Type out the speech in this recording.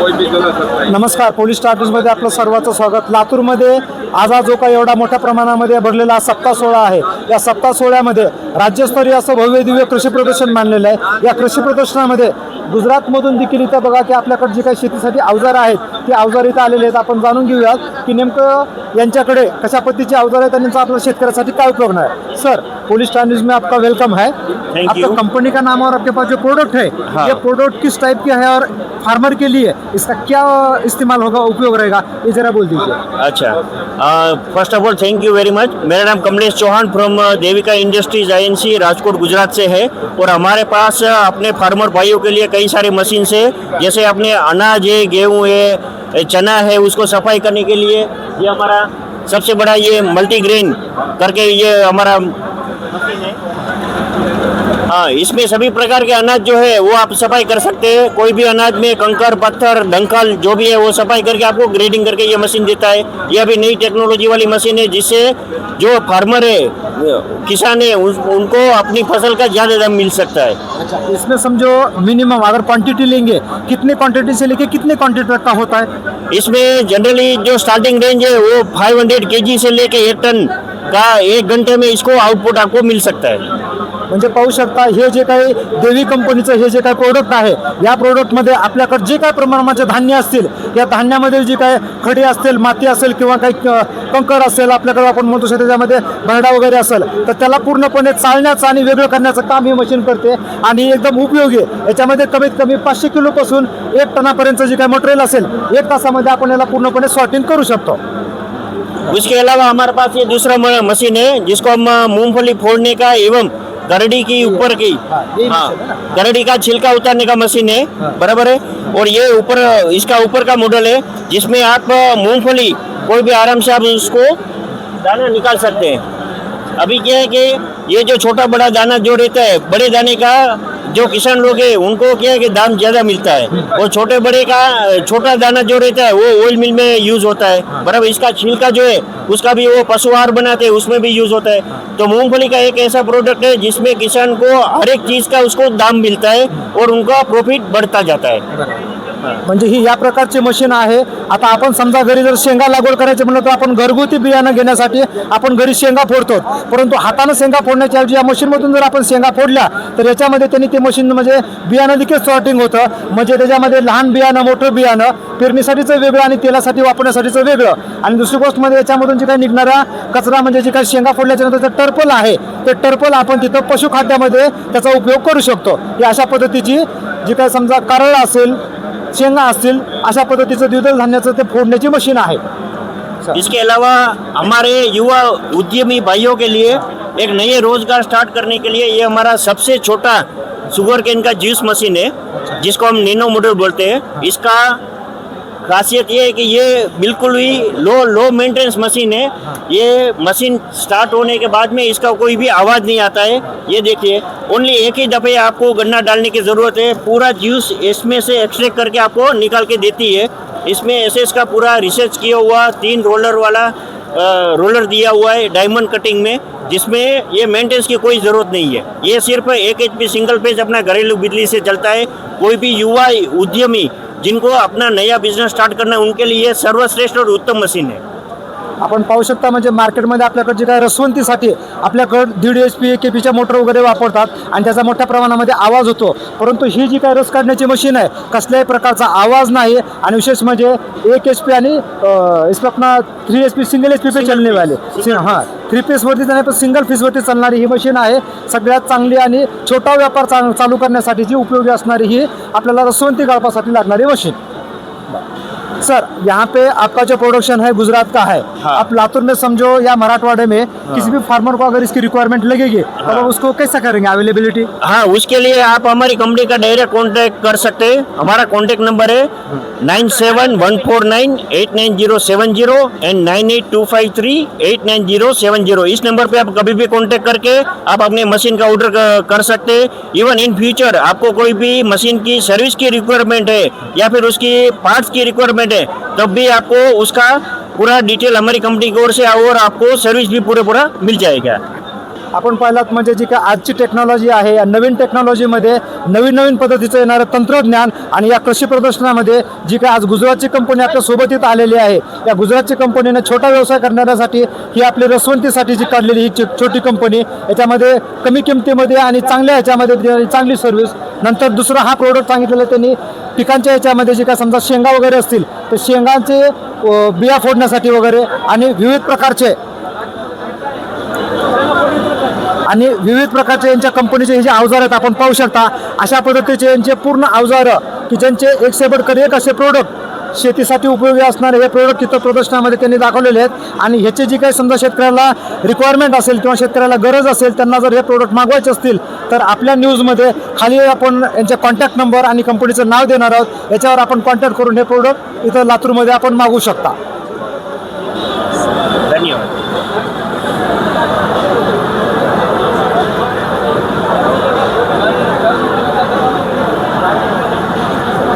कोई भी चला सकता है। नमस्कार, पोलीस स्टार्टर्समध्ये आपलं सर्वांचं स्वागत। लातूरमध्ये आज हा जो काही एवढा मोठ्या प्रमाणामध्ये भरलेला सप्ताह सोहळा आहे, या सप्ताह सोहळ्यामध्ये राज्यस्तरीय असं भव्य दिव्य कृषी प्रदर्शन मानलेलं आहे। या कृषी प्रदर्शनामध्ये गुजरातमधून देखील इथं बघा की आपल्याकडे जी काही शेतीसाठी अवजार आहेत ती अवजार इथं आलेले आहेत। आपण जाणून घेऊयात की नेमकं यांच्याकडे कशा पद्धतीचे अवजार आहेत आणि त्यांचा आपल्या शेतकऱ्यासाठी काय उपयोग आहे। सर, पुलिस स्टार्टर्स में आपका वेलकम है। आपका कंपनी का नाम और आपके पास जो प्रोडक्ट है, ये प्रोडक्ट किस टाइप के है और फार्मर के लिए इसका क्या इस्तेमाल होगा, उपयोग रहेगा, ये जरा बोल दीजिए। अच्छा, first of all thank you very much. मेरा नाम Kamlesh Chauhan from Devika industries INC Rajkot Gujarat से है और हमारे पास अपने फार्मर भाइयों के लिए कई सारे मशीन है, जैसे अपने अनाज है, गेहूँ है, चना है, उसको सफाई करने के लिए ये हमारा सबसे बड़ा ये मल्टीग्रेन करके ये हमारा मशीन है। हाँ, इसमें सभी प्रकार के अनाज जो है वो आप सफाई कर सकते हैं। कोई भी अनाज में कंकर पत्थर डंखल जो भी है वो सफाई करके आपको ग्रेडिंग करके ये मशीन देता है। ये अभी नई टेक्नोलॉजी वाली मशीन है, जिससे जो फार्मर है, किसान है, उनको अपनी फसल का ज़्यादा दाम मिल सकता है। अच्छा, इसमें समझो मिनिमम अगर क्वांटिटी लेंगे, कितने क्वांटिटी से लेके कितने क्वांटिटी तक का होता है? इसमें जनरली जो स्टार्टिंग रेंज है वो 500 kg से लेके 1 टन का 1 घंटे में इसको आउटपुट आपको मिल सकता है। म्हणजे पाहू शकता, हे जे काही देवी कंपनीचं हे जे काही प्रोडक्ट आहे, या प्रोडक्टमध्ये आपल्याकडे जे काही प्रमाणाचे धान्य असतील, या धान्यामध्ये जी काही खडी असतील, माती असेल किंवा काही कंकर असेल, आपल्याकडे आपण म्हणतो शकतो त्याच्यामध्ये भरडा वगैरे असेल, तर त्याला पूर्णपणे चालण्याचं आणि वेगळं करण्याचं काम ही मशीन करते आणि एकदम उपयोगी आहे। याच्यामध्ये कमीत कमी 500 किलोपासून 1 टनापर्यंत जे काही मटेरियल असेल, 1 तासामध्ये आपण याला पूर्णपणे सॉर्टिंग करू शकतो। उसके अलावा हमारे पास ये दूसरा मशीन है, जिसको हम मूंगफली फोड़ने का एवं करड़ी की ऊपर की करड़ी का छिलका उतारने का मशीन है, बराबर है। और ये ऊपर इसका ऊपर का मॉडल है, जिसमें आप मूंगफली कोई भी आराम से आप उसको दाना निकाल सकते हैं। अभी क्या है कि ये जो छोटा बड़ा दाना जो रहता है, बड़े दाने का जो किसान लोग हैं उनको क्या है कि दाम ज़्यादा मिलता है, और छोटे बड़े का छोटा दाना जो रहता है वो ऑयल मिल में यूज़ होता है, बराबर। इसका छिलका जो है उसका भी वो पशु आहार बनाते हैं, उसमें भी यूज़ होता है। तो मूंगफली का एक ऐसा प्रोडक्ट है जिसमें किसान को हर एक चीज़ का उसको दाम मिलता है और उनका प्रॉफिट बढ़ता जाता है। म्हणजे ही या प्रकारची मशीन आहे। आता आपण समजा घरी जर शेंगा लागवड करायची म्हणलं तर आपण घरगुती बियाणं घेण्यासाठी आपण घरी शेंगा फोडतो, परंतु हाताने शेंगा फोडण्याच्या ऐवजी या मशीनमधून जर आपण शेंगा फोडल्या तर याच्यामध्ये त्यांनी ते मशीन म्हणजे बियाणं देखील सॉर्टिंग होतं, म्हणजे त्याच्यामध्ये लहान बियाणं, मोठं बियाणं, पेरणीसाठीचं वेगळं आणि तेलासाठी वापरण्यासाठीचं वेगळं। आणि दुसरी गोष्ट म्हणजे याच्यामधून जे काही निघणारा कचरा म्हणजे जे काही शेंगा फोडल्याच्या नंतर टर्पल आहे, ते टर्पल आपण तिथं पशुखाद्यामध्ये त्याचा उपयोग करू शकतो। ही अशा पद्धतीची जी काही समजा कारळ असेल, शेंगा असतील, अशा पद्धतीचं द्विदल धान्याचं ते फोडण्याची मशीन आहे। इसके अलावा हमारे युवा उद्यमी भाइयों के लिए एक नए रोजगार स्टार्ट करने के लिए ये हमारा सबसे छोटा शुगर केन का जूस मशीन है, जिसको हम नैनो मॉडल बोलते हैं। इसका खासियत ये है कि ये बिल्कुल ही लो मेंटेनेंस मशीन है। ये मशीन स्टार्ट होने के बाद में इसका कोई भी आवाज़ नहीं आता है। ये देखिए, ओनली एक ही दफ़े आपको गन्ना डालने की ज़रूरत है, पूरा जूस इसमें से एक्सट्रैक्ट करके आपको निकाल के देती है। इसमें एसएस का पूरा रिसर्च किया हुआ 3 रोलर वाला रोलर दिया हुआ है डायमंड कटिंग में, जिसमें ये मेंटेनेंस की कोई ज़रूरत नहीं है। ये सिर्फ 1 HP सिंगल पेज अपना घरेलू बिजली से चलता है। कोई भी युवा उद्यमी जिनको अपना नया बिजनेस स्टार्ट करना है उनके लिए सर्वश्रेष्ठ और उत्तम मशीन है। आपण पाहू शकता, म्हणजे मार्केटमध्ये आपल्याकडे जे काही रसवंतीसाठी आपल्याकडे 1.5 HP 1 KPच्या मोटर वगैरे वापरतात आणि त्याचा मोठ्या प्रमाणामध्ये आवाज होतो, परंतु ही जी काही रस काढण्याची मशीन आहे कसल्याही प्रकारचा आवाज नाही आणि विशेष म्हणजे 1 HP आणि इसमें अपना 3 HP सिंगल HP पे चलने वाले, हां 3 फेसवरती नाही पण सिंगल फेसवरती चालणारी ही मशीन आहे। सगळ्यात चांगली आणि छोटा व्यापार चालू करण्यासाठी जी उपयोगी असणारी ही आपल्याला रसवंती गाळपासाठी लागणारी मशीन। सर, यहाँ पे आपका जो प्रोडक्शन है गुजरात का है, हाँ। आप लातूर में समझो या मराठवाड़े में किसी भी फार्मर को अगर इसकी रिक्वायरमेंट लगेगी तो आप उसको कैसा करेंगे अवेलेबिलिटी? हाँ, उसके लिए आप हमारी कंपनी का डायरेक्ट कांटेक्ट कर सकते हैं। हमारा कांटेक्ट नंबर है 9714989070 एंड 9825389070। इस नंबर पे आप कभी भी कांटेक्ट करके आप अपने मशीन का ऑर्डर कर सकते हैं। इवन इन फ्यूचर आपको कोई भी मशीन की सर्विस की रिक्वायरमेंट है या फिर उसकी पार्ट्स की रिक्वायरमेंट है, तब भी आपको उसका पूरा डिटेल हमारी कंपनी की ओर से और आपको सर्विस भी पूरा मिल जाएगा। आपण पाहिलात म्हणजे जी काय आजची टेक्नॉलॉजी आहे या नवीन टेक्नॉलॉजीमध्ये नवीन पद्धतीचं येणारं तंत्रज्ञान आणि या कृषी प्रदर्शनामध्ये जी काय आज गुजरातची कंपनी आपल्या सोबत इथं आलेली आहे, या गुजरातची कंपनीने छोटा व्यवसाय करण्यासाठी ही आपली रसवंतीसाठी जी काढलेली ही छोटी कंपनी, याच्यामध्ये कमी किमतीमध्ये आणि चांगल्या ह्याच्यामध्ये चांगली सर्व्हिस. नंतर दुसरा हा प्रोडक्ट सांगितलेला त्यांनी पिकांच्या ह्याच्यामध्ये जे काय समजा शेंगा वगैरे असतील तर शेंगांचे बिया फोडण्यासाठी वगैरे आणि विविध प्रकारचे यांच्या कंपनीचे हे जे अवजार आहेत आपण पाहू शकता. अशा पद्धतीचे यांचे पूर्ण अवजारं की ज्यांचे एक सेबडकर एक असे प्रोडक्ट शेतीसाठी उपयोगी असणारे हे प्रोडक्ट तिथं प्रदर्शनामध्ये त्यांनी दाखवलेले आहेत. आणि ह्याचे जी काही समजा शेतकऱ्याला रिक्वायरमेंट असेल किंवा शेतकऱ्याला गरज असेल, त्यांना जर हे प्रोडक्ट मागवायचे असतील तर आपल्या न्यूजमध्ये खाली आपण यांचे कॉन्टॅक्ट नंबर आणि कंपनीचं नाव देणार आहोत. याच्यावर आपण कॉन्टॅक्ट करून हे प्रोडक्ट इथं लातूरमध्ये आपण मागवू शकता.